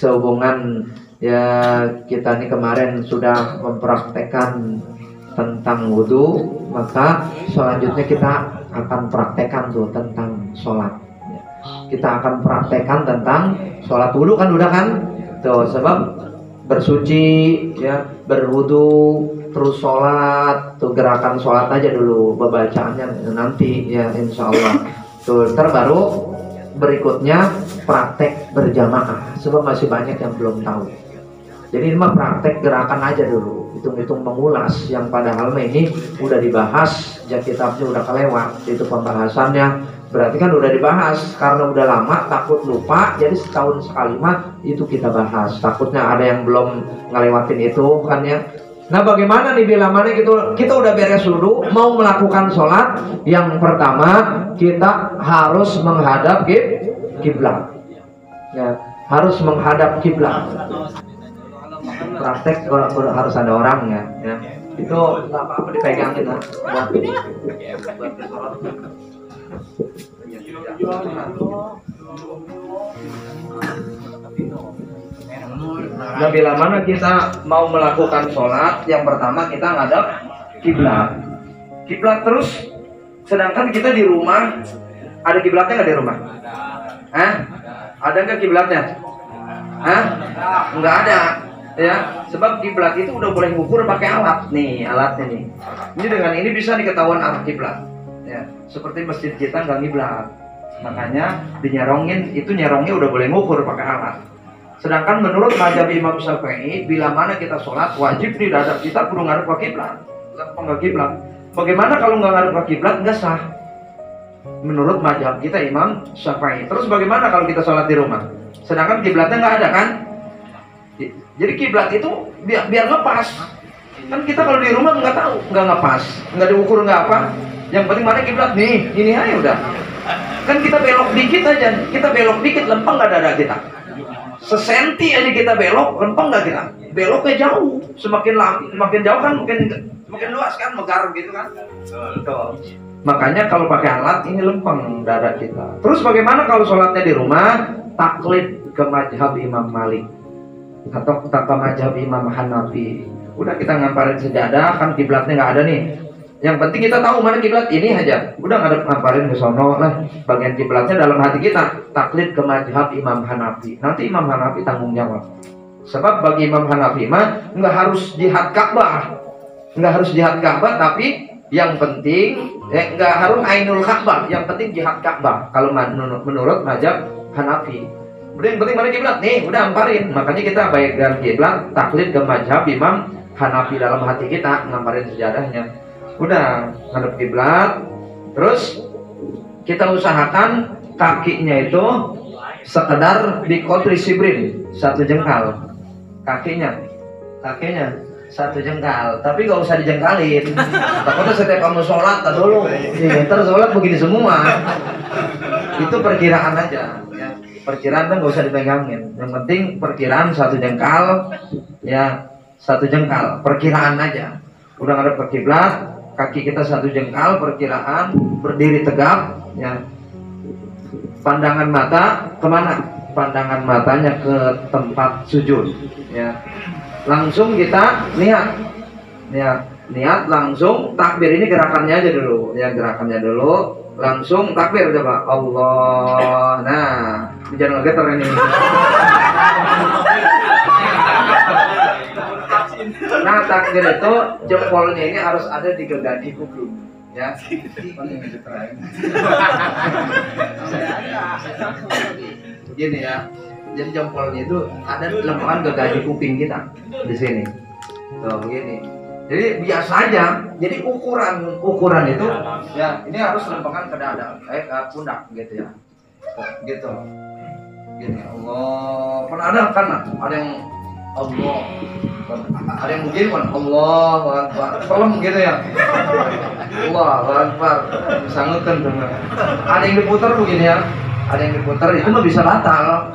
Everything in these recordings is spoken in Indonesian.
sehubungan ya kita nih kemarin sudah mempraktekkan tentang wudhu, maka selanjutnya kita akan praktekkan tuh tentang sholat. Kita akan praktekkan tentang sholat. Wudhu kan udah kan tuh, sebab bersuci ya, berwudhu terus sholat tuh, gerakan sholat aja dulu, pembacaannya nanti ya insya Allah tuh. Baru berikutnya praktek berjamaah, sebab masih banyak yang belum tahu. Jadi ini mah praktek gerakan aja dulu, hitung-hitung mengulas yang padahal ini udah dibahas, ya kitabnya udah kelewat, itu pembahasannya. Berarti kan udah dibahas, karena udah lama takut lupa, jadi setahun sekali mah itu kita bahas. Takutnya ada yang belum ngelewatin itu kan ya. Nah bagaimana nih bila mana gitu, kita udah beres dulu, mau melakukan sholat. Yang pertama kita harus menghadap kiblat. Ya, harus menghadap kiblat. Praktek harus ada orangnya ya. Itu nggak apa-apa dipegangin lah. Nah, bila mana kita mau melakukan sholat, yang pertama kita ngadap kiblat. Kiblat terus, sedangkan kita di rumah, ada kiblatnya nggak di rumah? Hah? Ada nggak kiblatnya? Hah? Nggak ada. Ya, sebab kiblat itu udah boleh ngukur pakai alat nih, alatnya nih. Ini dengan ini bisa diketahuan arah kiblat. Ya, seperti masjid kita nggak kiblat, makanya dinyerongin, itu nyerongnya udah boleh ngukur pakai alat. Sedangkan menurut mazhab Imam Syafi'i, bila mana kita sholat wajib di dada kita perlu ngadep ke kiblat, nggak kiblat. Bagaimana kalau nggak ngadep ke kiblat, nggak sah. Menurut mazhab kita Imam Syafi'i. Terus bagaimana kalau kita sholat di rumah? Sedangkan kiblatnya nggak ada kan? Jadi kiblat itu biar ngepas. Kan kita kalau di rumah nggak tahu, nggak ngepas, nggak diukur, nggak apa. Yang penting mana kiblat nih, ini aja udah. Kan kita belok dikit aja, kita belok dikit lempeng nggak dada kita. Sesenti aja kita belok, lempeng nggak kita. Beloknya jauh, semakin jauh kan makin luas kan, megar gitu kan. Tuh. Makanya kalau pakai alat ini lempeng dada kita. Terus bagaimana kalau sholatnya di rumah? Taklid ke mazhab Imam Malik atau ke mazhab Imam Hanafi. Udah kita ngamparin sejadah, kan kiblatnya nggak ada nih. Yang penting kita tahu mana kiblat ini aja. Udah ngamparin ke sono lah. Bagian kiblatnya dalam hati kita. Taklid ke mazhab Imam Hanafi. Nanti Imam Hanafi tanggung jawab. Sebab bagi Imam Hanafi mah nggak harus jihad Ka'bah, nggak harus jihad Ka'bah, tapi yang penting nggak harus Ainul Ka'bah. Yang penting jihad Ka'bah. Kalau menurut mazhab Hanafi. Udah yang penting mana kiblat nih, udah amparin. Makanya kita baik dan kiblat, taklid ke mazhab Imam Hanafi dalam hati kita, ngamparin sejadahnya. Udah ngadep kiblat, terus kita usahakan kakinya itu sekedar di qadri sibrin, 1 jengkal. Kakinya 1 jengkal, tapi gak usah dijengkalin. Takutnya setiap kamu sholat, dulu ntar sholat begini semua. Itu perkiraan aja ya. Perkiraan kan gak usah dipegangin. Yang penting perkiraan 1 jengkal ya, 1 jengkal, perkiraan aja. Udah ngadep ke kiblat, kaki kita 1 jengkal, perkiraan, berdiri tegap ya. Pandangan mata kemana? Pandangan matanya ke tempat sujud ya. Langsung kita lihat ya, niat langsung takbir. Ini gerakannya aja dulu ya, gerakannya dulu. Langsung takbir coba, Allah. Nah, jangan ngegeter ini. Nah, takbir itu jempolnya ini harus ada di gegadi kuping ya. Begini ya. Jadi jempolnya itu ada di lempengan gegadi kuping kita di sini. Tuh begini. Jadi biasa aja. Jadi ukuran itu ya, ini harus lempengan ke dada, ke pundak gitu ya. Gitu. Gini, Allah. Pernah ada kan? Ada yang Allah. Ada yang begini kan? Allahu Akbar. Pelem gitu ya. Allahu Akbar. Sanggutan tuh. Ada yang diputar begini ya. Ada yang diputar, itu mah bisa batal.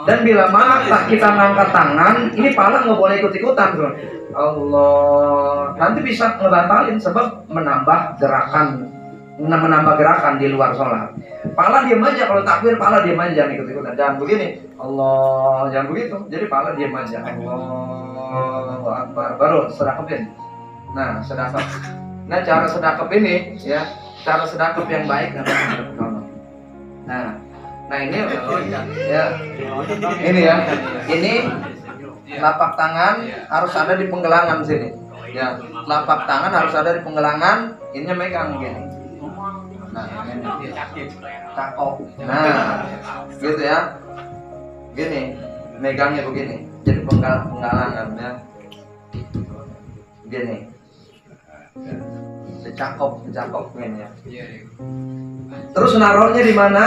Dan bila mana kita ngangkat tangan, ini pala nggak boleh ikut-ikutan tuh. Allah, nanti bisa ngebatalin sebab menambah gerakan menambah gerakan di luar sholat. Pala diam aja, kalau takbir pala diam aja, jangan ikut-ikutan. Jangan begini, Allah, jangan begitu. Jadi pala diam aja, Allahu Akbar, baru sedekapin. Nah, sedekap. Nah, cara sedekap ini ya, cara sedekap yang baik namanya. Nah ini ya, ini ya, ini telapak tangan harus ada di penggelangan sini. Ya, telapak tangan harus ada di penggelangan, ininya megang gini. Nah, ini cakop. Nah, gitu ya. Gini, megangnya begini. Jadi penggalangan ya. Gini. Cakop gini ya. Terus naruhnya di mana?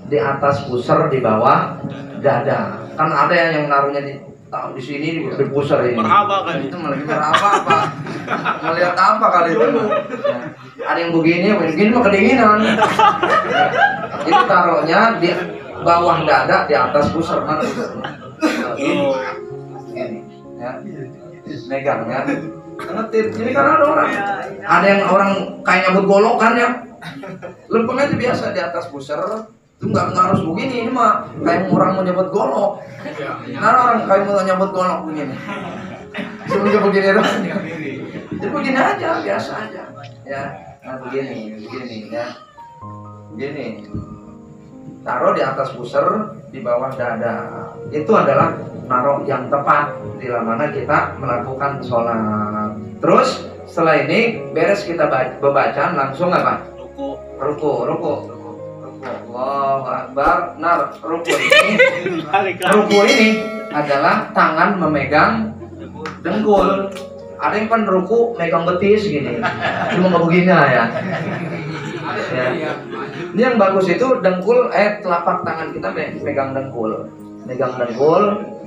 Di atas pusar, di bawah dada. Kan ada yang naruhnya di sini di pusar ini. Meraba kan itu meraba apa? Melihat apa kali itu? Ada yang begini mah kedinginan. Itu taruhnya di bawah dada, di atas pusar. Mana pusarnya? Ini ya. Megang ya. Ngetit. Ini kan ada yang orang kayak nyambut golokan ya. Lempengnya itu biasa di atas pusar. Itu nggak harus begini, ini mah kayak orang mau nyebut golok. Nah, orang kayak mau nyebut golok begini. Sebelum begini dong. Jadi begini aja, biasa aja. Ya, nah begini ya. Begini. Taruh di atas pusar, di bawah dada. Itu adalah naruh yang tepat bila mana kita melakukan sholat. Terus setelah ini beres kita bacaan langsung apa? Ruku. Allahu Akbar. Nah, ruku ini adalah tangan memegang dengkul. Ada yang kan ruku megang betis gini. Cuma nggak begini ya. Ini yang bagus itu dengkul, telapak tangan kita megang dengkul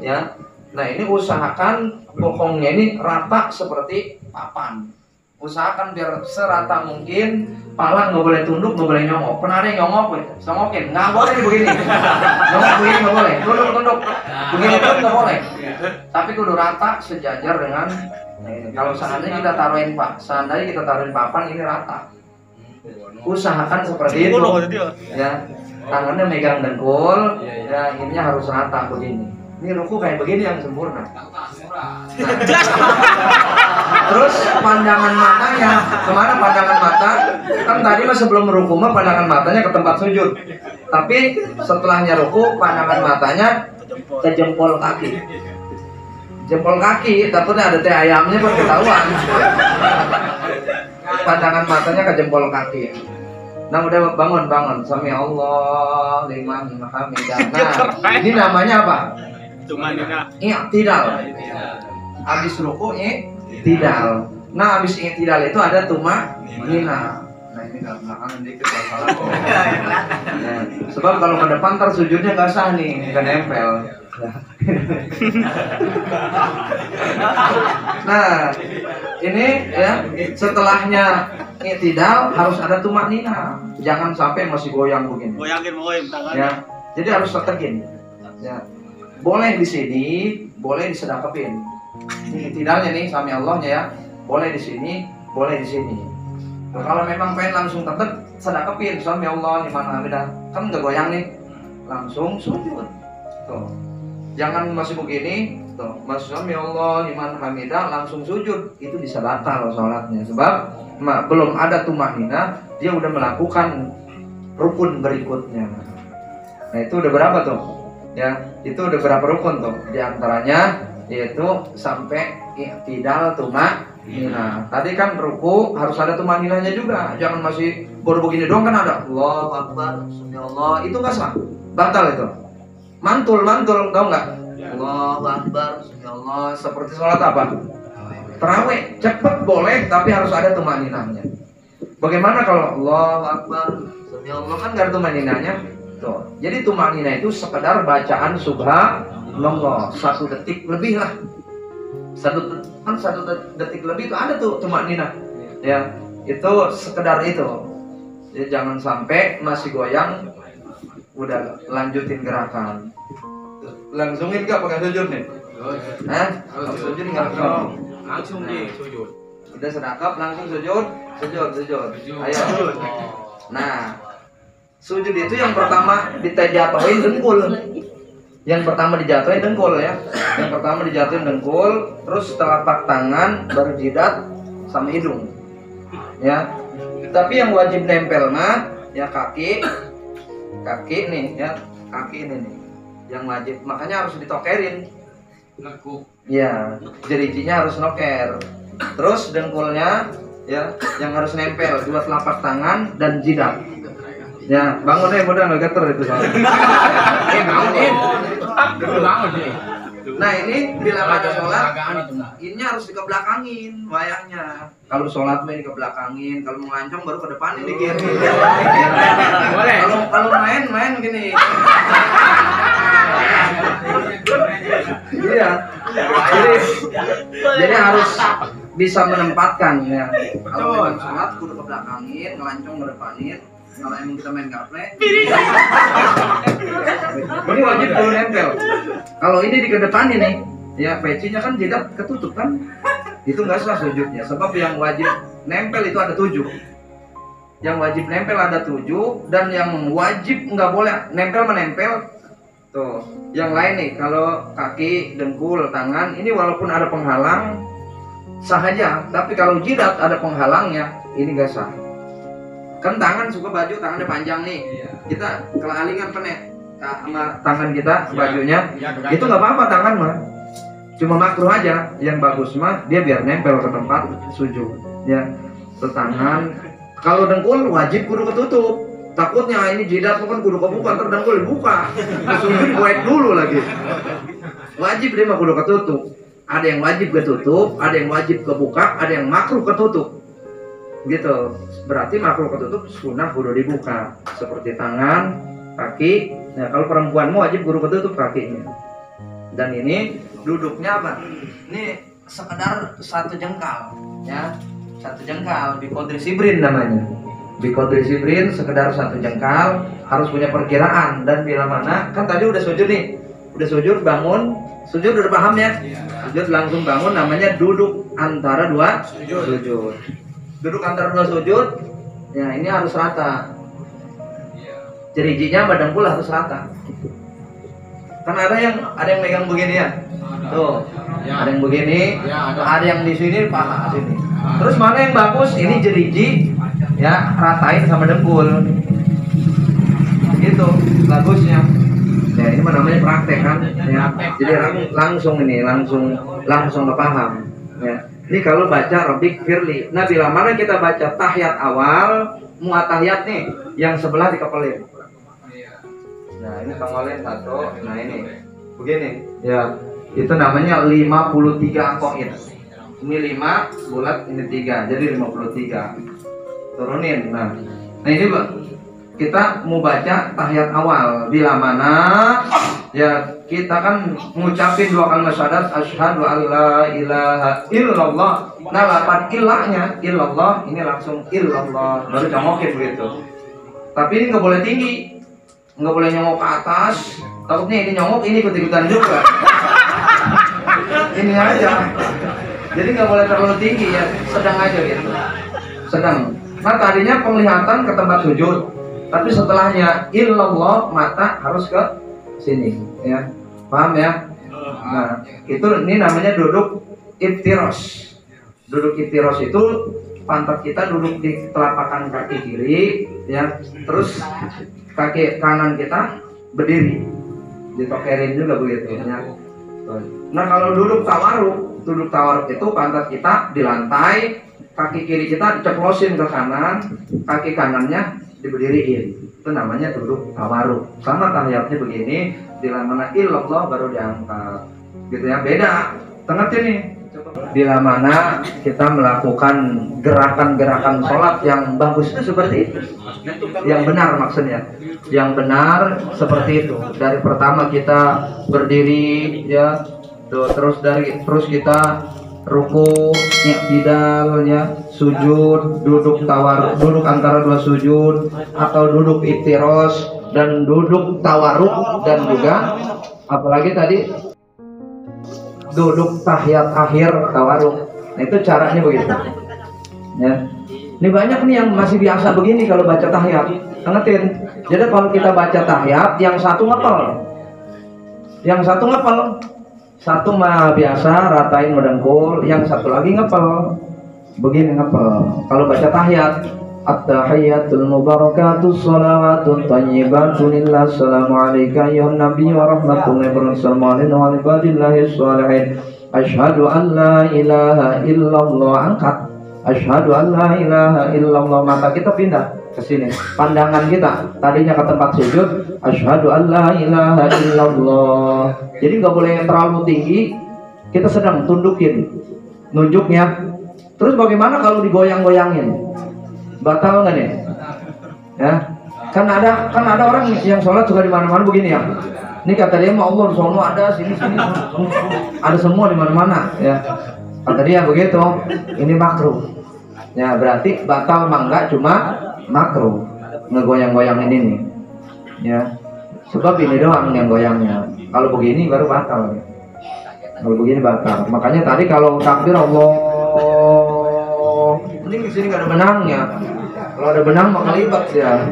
ya. Nah, ini usahakan bokongnya ini rata seperti papan. Usahakan biar serata mungkin, pala nggak boleh tunduk, nggak boleh nyongok. Pernah ada yang nyongok, songokin, nggak boleh begini. Nyongok begini nggak boleh, tunduk. Begini pun nggak boleh. Tapi kudu rata sejajar dengan. Kalau seandainya kita taruhin papan ini rata. Usahakan seperti itu. Ya, tangannya megang dengkul, ya ininya harus rata begini. Ini ruku kayak begini yang sempurna. Terus pandangan matanya, kemana pandangan mata? Kan tadi mah sebelum ruku mah pandangan matanya ke tempat sujud. Tapi setelahnya ruku pandangan matanya ke jempol kaki. Jempol kaki, takutnya ada teh ayamnya pun ketahuan. Pandangan matanya ke jempol kaki. Nah udah bangun. Sami Allah liman hamidah. Nah ini namanya apa? I'tidal. Habis ruku i'tidal. Nah habis i'tidal itu ada tumanina. Nah ini belakangan dikit masalah. Nah, sebab kalau ke depan ntar sujudnya nggak sah nih, nggak nempel. Nah ini ya setelahnya i'tidal harus ada tumanina. Jangan sampai masih goyang begini. Goyangin tangan. Ya, jadi harus tegin. Ya. Boleh di sini, boleh disedekapin. Ini tidaknya nih sami Allahnya ya. Boleh di sini, boleh di sini. Nah, kalau memang pengen langsung tetep sedekapin sami Allah liman hamidah. Kan enggak goyang nih. Langsung sujud. Tuh. Jangan masih begini, tuh. Masih sami Allah liman hamidah langsung sujud. Itu bisa batal sholatnya sebab belum ada tumanina, dia udah melakukan rukun berikutnya. Nah, itu udah berapa tuh? Ya, itu udah berapa rukun tuh? Di antaranya yaitu sampai i'tidal tumanina. Tadi kan ruku harus ada tumaninanya juga. Jangan masih baru begini doang kan ada Allahu Akbar, subhanallah. Itu enggak sah. Batal itu. Mantul tahu enggak? Allahu Akbar, subhanallah. Seperti sholat apa? Tarawih. Cepet boleh tapi harus ada tumaninanya. Bagaimana kalau Allahu Akbar, subhanallah kan enggak ada tumaninanya? Tuh. Jadi tumanina itu sekedar bacaan subhanallah 1 detik lebih lah. 1 detik lebih itu ada tuh tumanina. Ya, itu sekedar itu. Jadi jangan sampai masih goyang udah lanjutin gerakan. Langsungin enggak pakai sujud nih? Sujud enggak langsung. Langsung nih sujud. Udah sedekap langsung sujud. Ayo. Nah, sujud itu yang pertama dijatuhin dengkul. Yang pertama dijatuhin dengkul ya. Yang pertama dijatuhin dengkul, terus telapak tangan baru jidat sama hidung. Ya. Tapi yang wajib nempel mah ya kaki nih ya, kaki ini nih. Yang wajib, makanya harus ditokerin. Ya, jerijinya harus noker. Terus dengkulnya ya yang harus nempel dua telapak tangan dan jidat. Ya, bangun deh, mudah nggak geter itu soalnya. Bangun nih. Nah ini bila baca sholat, ini harus dikebelakangin wayangnya. Kalau sholat mah dikebelakangin, kalau melancong baru ke depan ini kiri. Boleh. Kalau main gini. Iya. Jadi harus bisa menempatkan ya. Kalau sholat kudu kebelakangin, ngelancong ke depanin. Kalau emang kita main gaple, ini wajib kudu nempel. Kalau ini di kedepan ini, ya pecinya kan jidat ketutup kan, itu nggak sah sujudnya. Sebab yang wajib nempel itu ada 7. Yang wajib nempel ada 7 dan yang wajib nggak boleh nempel menempel. Tuh, yang lain nih, kalau kaki, dengkul, tangan, ini walaupun ada penghalang sah aja. Tapi kalau jidat ada penghalangnya, ini nggak sah. Kan tangan suka baju tangannya panjang nih, kita kelalingan penek sama tangan kita bajunya, itu nggak apa-apa tangan mah, cuma makruh aja. Yang bagus mah dia biar nempel ke tempat sujud ya. Tangan, kalau dengkul wajib kudu ketutup, takutnya ini jidat kan kudu kebuka, ntar dengkul dibuka, sujud goek dulu lagi. Wajib dia mah kudu ketutup. Ada yang wajib ketutup, ada yang wajib kebuka, ada yang makruh ketutup. Gitu, berarti makruh ketutup, sunnah kudu dibuka, seperti tangan, kaki. Nah kalau perempuan mau wajib kudu ketutup kakinya. Dan ini duduknya apa? Ini sekedar 1 jengkal, ya, 1 jengkal, biqadri sibrin namanya. Biqadri sibrin, sekedar 1 jengkal, harus punya perkiraan. Dan bila mana, kan tadi udah sujud nih, udah sujud bangun, sujud udah paham ya? Sujud langsung bangun, namanya duduk antara 2 sujud. Duduk antara 2 sujud, ya ini harus rata. Jerijinya sama dengkul harus rata. Kan ada yang megang begini ya. Tuh, ada yang begini, ada yang di sini paha sini. Terus mana yang bagus? Ini jeriji, ya ratain sama dengkul. Gitu bagusnya. Ya ini namanya praktek kan. Ya. Jadi langsung kepaham. Ya. Ini kalau baca Rabbik Firli. Nah bila mana kita baca tahiyat awal, muatahiyat nih, yang sebelah dikepelin. Nah ini pengolin 1, nah ini begini ya, itu namanya 53 koin. Ini 5 bulat, ini 3, jadi 53. Turunin. Nah ini kita mau baca tahiyat awal, bila mana ya kita kan ngucapin 2 kalimat syahadat, asyhadu alla ilaha illallah. Nah 8 ilahnya illallah, ini langsung illallah, baru congokin begitu. Tapi ini nggak boleh tinggi, nggak boleh nyongok ke atas, takutnya ini nyongok ini ikut-ikutan juga. Ini aja, jadi nggak boleh terlalu tinggi ya, sedang aja gitu, sedang. Nah tadinya penglihatan ke tempat sujud, tapi setelahnya illallah mata harus ke sini ya, paham ya? Nah itu ini namanya duduk iftiros. Duduk iftiros itu pantat kita duduk di telapak kaki kiri ya, terus kaki kanan kita berdiri, ditokerin juga begitu ya. Nah kalau duduk tawaruk itu pantat kita di lantai, kaki kiri kita diceplosin ke kanan, kaki kanannya diberdiriin. Itu namanya duduk tawaruk. Sama tahiyatnya begini, bila mana illallah baru diangkat. Gitu ya, beda. Tengerti nih. Bila mana kita melakukan gerakan-gerakan sholat yang bagus itu seperti itu, yang benar maksudnya, yang benar seperti itu. Dari pertama kita berdiri ya, terus kita ruku, i'tidal ya, sujud, duduk duduk antara 2 sujud, atau duduk iftiros dan duduk tawaruk, dan juga apalagi tadi duduk tahiyat akhir tawaruk. Nah itu caranya begitu. Ya. Ini banyak nih yang masih biasa begini kalau baca tahiyat. Ngertiin? Jadi kalau kita baca tahiyat, yang satu ngepel. Yang satu ngepel. Satu mah biasa ratain mendengkul, yang satu lagi ngepel. Begini ngepel. Kalau baca tahiyat, at-tahiyyatul mubarakatus shalawatun thayyibatun lillah assalamu alayka ayyuhan nabiy wa rahmatullahi wa barakatuh wa ibadillahis shalihin asyhadu an la ilaha illallah. Angkat asyhadu an la ilaha illallah, mata kita pindah ke sini, pandangan kita tadinya ke tempat sujud, asyhadu an la ilaha illallah. Jadi nggak boleh terlalu tinggi, kita sedang tundukin nunjuknya. Terus bagaimana kalau digoyang-goyangin? Batal nggak nih? Ya, kan ada orang yang sholat juga di mana-mana begini ya. Ini kata dia mau Allah sono ada sini ada semua di mana-mana ya. Kata dia begitu. Ini makruh. Ya berarti batal mangga cuma makruh ngegoyang-goyangin ini. Ya, sebab ini doang yang goyangnya. Kalau begini baru batal. Kalau begini batal. Makanya tadi kalau takbir Allah, ini di sini nggak ada benangnya. Kalau ada benang maka libat ya.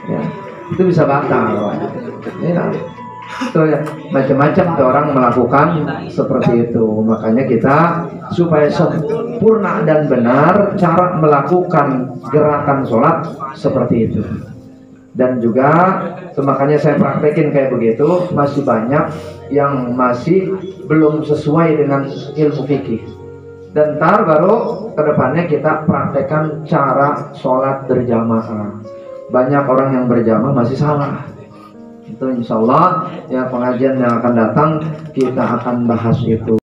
Ya, itu bisa batal. Ya, itu ya, macam-macam orang melakukan seperti itu. Makanya kita supaya sempurna dan benar cara melakukan gerakan sholat seperti itu. Dan juga makanya saya praktekin kayak begitu, masih banyak yang masih belum sesuai dengan ilmu fikih. Dan ntar baru kedepannya kita praktekkan cara sholat berjamaah. Banyak orang yang berjamaah masih salah. Itu insya Allah ya pengajian yang akan datang kita akan bahas itu.